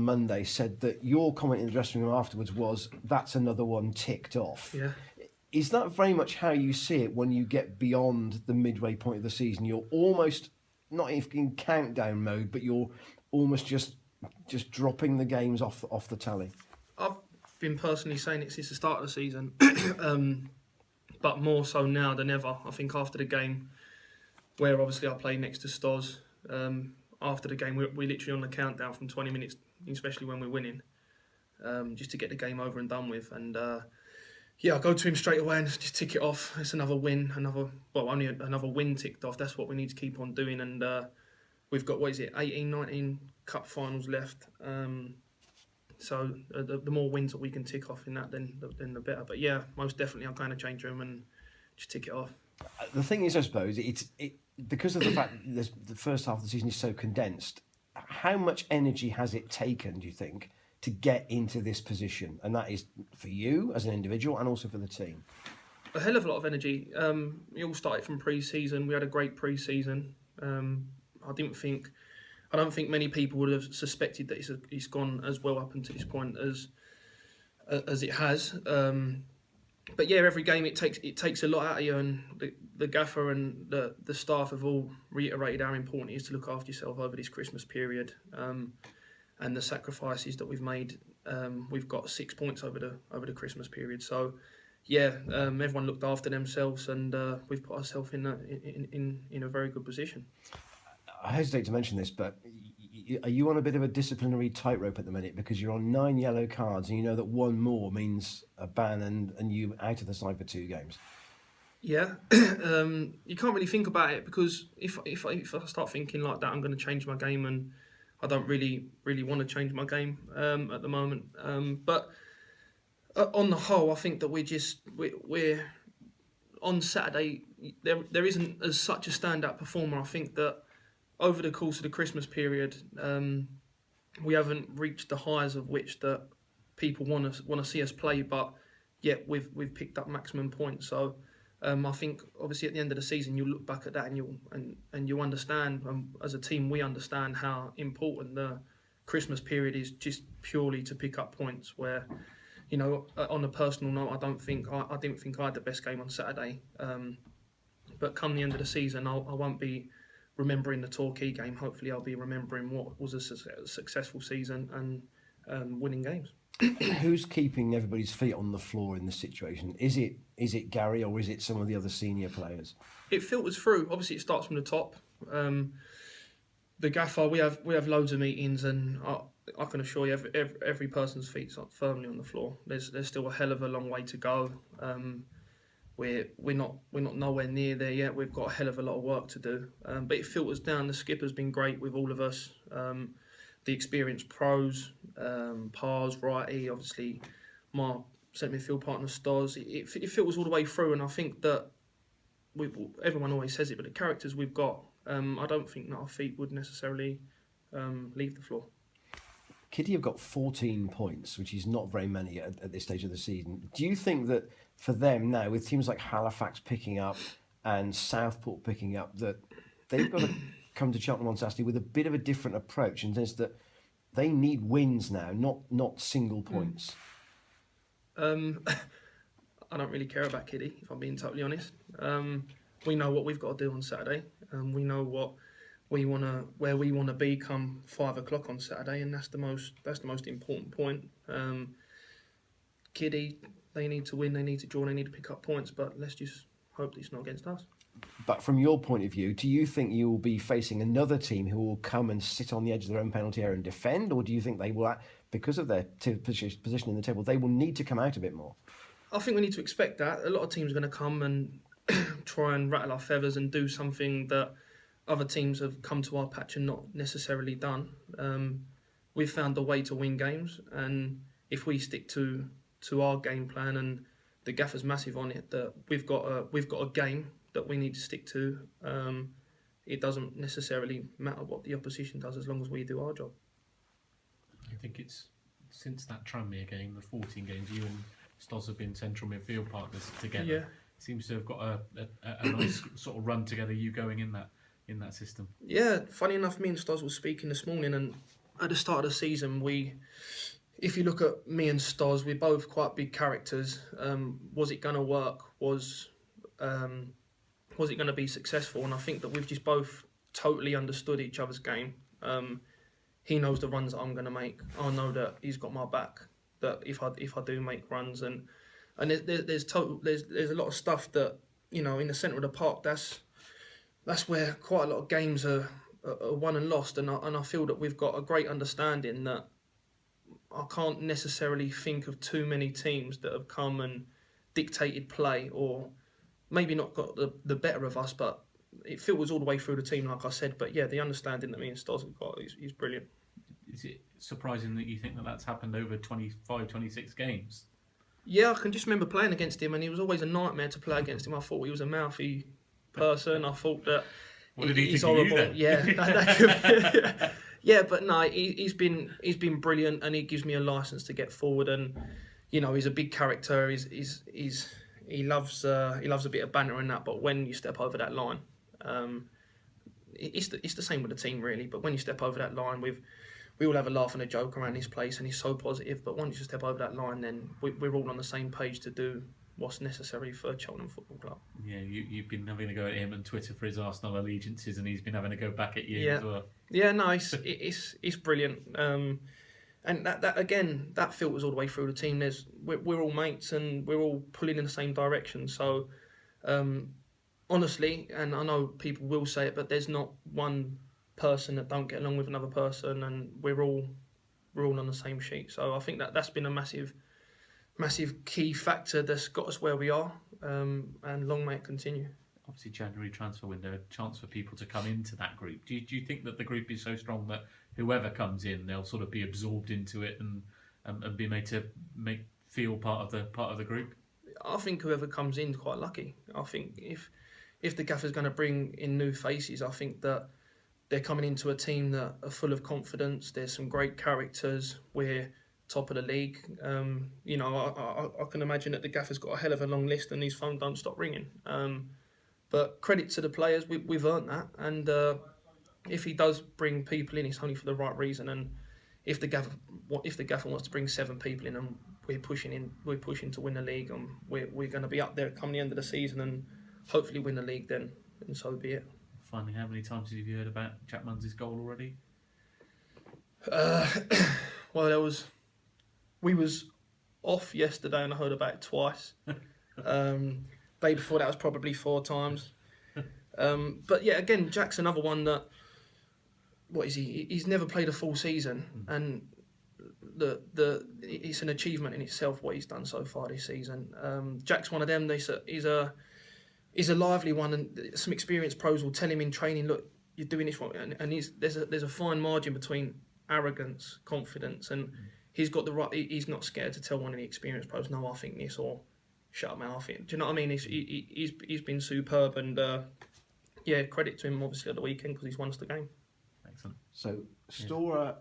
Monday said that your comment in the dressing room afterwards was, that's another one ticked off. Yeah. Is that very much how you see it when you get beyond the midway point of the season? You're almost not in countdown mode, but you're almost just dropping the games off the tally. I've been personally saying it since the start of the season, but more so now than ever. I think after the game, where obviously I played next to Stoz, after the game we're literally on the countdown from 20 minutes, especially when we're winning, just to get the game over and done with. And I go to him straight away and just tick it off. It's another win, only another win ticked off. That's what we need to keep on doing. And we've got, 18, 19 cup finals left. So the more wins that we can tick off in that, then the better. But yeah, most definitely I'll kind of change room and just tick it off. The thing is, I suppose, it because of the fact that the first half of the season is so condensed, how much energy has it taken, do you think, to get into this position? And that is for you as an individual and also for the team. A hell of a lot of energy. We all started from pre-season. We had a great pre-season. I don't think many people would have suspected that it's gone as well up until this point as it has. But yeah, every game it takes a lot out of you, and the gaffer and the staff have all reiterated how important it is to look after yourself over this Christmas period, and the sacrifices that we've made. We've got 6 points over the Christmas period, so yeah, everyone looked after themselves, and we've put ourselves in a very good position. I hesitate to mention this, but are you on a bit of a disciplinary tightrope at the minute, because you're on 9 yellow cards and you know that one more means a ban and you out of the side for 2 games? Yeah, you can't really think about it, because if I start thinking like that, I'm going to change my game, and I don't really want to change my game at the moment. But on the whole, I think that we're on Saturday. There isn't as such a standout performer. I think that over the course of the Christmas period, we haven't reached the highs of which that people want to see us play, but yet we've picked up maximum points. So I think obviously at the end of the season you'll look back at that and you'll understand, as a team we understand how important the Christmas period is, just purely to pick up points. Where, you know, on a personal note, I didn't think I had the best game on Saturday, but come the end of the season I won't be remembering the Torquay game. Hopefully I'll be remembering what was a successful season and winning games. Who's keeping everybody's feet on the floor in this situation? Is it Gary, or is it some of the other senior players? It filters through. Obviously it starts from the top. The gaffer, we have loads of meetings, and I can assure you every person's feet's firmly on the floor. There's still a hell of a long way to go. We're not nowhere near there yet. We've got a hell of a lot of work to do, but it filters down. The skipper's been great with all of us, the experienced pros, Pars, Righty, obviously my centre midfield partner Stoz. It filters all the way through, and I think that everyone always says it, but the characters we've got, I don't think that our feet would necessarily leave the floor. Kitty have got 14 points, which is not very many at this stage of the season. Do you think that for them now, with teams like Halifax picking up and Southport picking up, that they've got to come to Cheltenham on Saturday with a bit of a different approach, in the sense that they need wins now, not single points? I don't really care about Kitty, if I'm being totally honest. We know what we've got to do on Saturday, and we know where we wanna be come 5 o'clock on Saturday, and that's the most important point. Kitty, they need to win, they need to draw, they need to pick up points, but let's just hope it's not against us. But from your point of view, do you think you will be facing another team who will come and sit on the edge of their own penalty area and defend, or do you think they will, because of their position in the table, they will need to come out a bit more? I think we need to expect that. A lot of teams are going to come and try and rattle our feathers and do something that other teams have come to our patch and not necessarily done. We've found a way to win games, and if we stick to our game plan, and the gaffer's massive on it, that we've got a game that we need to stick to. It doesn't necessarily matter what the opposition does, as long as we do our job. I think it's since that Tranmere game, the 14 games, you and Stoz have been central midfield partners together. Yeah. Seems to have got a nice sort of run together, you going in that system. Yeah, funny enough, me and Stoz were speaking this morning, and at the start of the season, if you look at me and Stoz, we're both quite big characters. Was it going to work? Was it going to be successful? And I think that we've just both totally understood each other's game. He knows the runs that I'm going to make. I know that he's got my back. That if I do make runs, and there's a lot of stuff that, you know, in the centre of the park. That's where quite a lot of games are won and lost. And I feel that we've got a great understanding that I can't necessarily think of too many teams that have come and dictated play, or maybe not got the better of us, but it filters all the way through the team, like I said. But yeah, the understanding that me and Stoz have got is brilliant. Is it surprising that you think that that's happened over 25, 26 games? Yeah, I can just remember playing against him, and he was always a nightmare to play against him. I thought he was a mouthy person. I thought that what did he he's think horrible. of you then? Yeah, yeah, but no, he's been brilliant, and he gives me a license to get forward. And you know, he's a big character. He loves a bit of banter and that. But when you step over that line, it's the same with the team really. But when you step over that line, we all have a laugh and a joke around this place, and he's so positive. But once you step over that line, then we're all on the same page to do what's necessary for Cheltenham Football Club. Yeah, you've been having to go at him on Twitter for his Arsenal allegiances, and he's been having to go back at you as well. Yeah, no, it's brilliant. And that again, that filters all the way through the team. We're all mates, and we're all pulling in the same direction. So, honestly, and I know people will say it, but there's not one person that don't get along with another person, and we're all on the same sheet. So I think that's been a massive key factor that's got us where we are, and long may it continue. Obviously, January transfer window, a chance for people to come into that group. Do you think that the group is so strong that whoever comes in, they'll sort of be absorbed into it and be made to feel part of the group? I think whoever comes in is quite lucky. I think if the gaffer's going to bring in new faces, I think that they're coming into a team that are full of confidence. There's some great characters. We're top of the league. You know, I can imagine that the gaffer's got a hell of a long list, and his phone don't stop ringing. But credit to the players, we've earned that. And if he does bring people in, it's only for the right reason. And if the gaffer wants to bring 7 people in, and we're pushing to win the league, and we're going to be up there come the end of the season and hopefully win the league, then and so be it. Finally, how many times have you heard about Jack Munsey's goal already? Well, we was off yesterday, and I heard about it twice. Day before that was probably 4 times. But yeah, again, Jack's another one that, what is he? He's never played a full season, and it's an achievement in itself what he's done so far this season. Jack's one of them. He's a lively one, and some experienced pros will tell him in training, look, you're doing this wrong, and there's a fine margin between arrogance, confidence, and he's got the right. He's not scared to tell one of the experienced pros, no, I think this, or shut up, mouth. Do you know what I mean? He's been superb, and yeah, credit to him obviously at the weekend because he's won us the game. Excellent. So Stora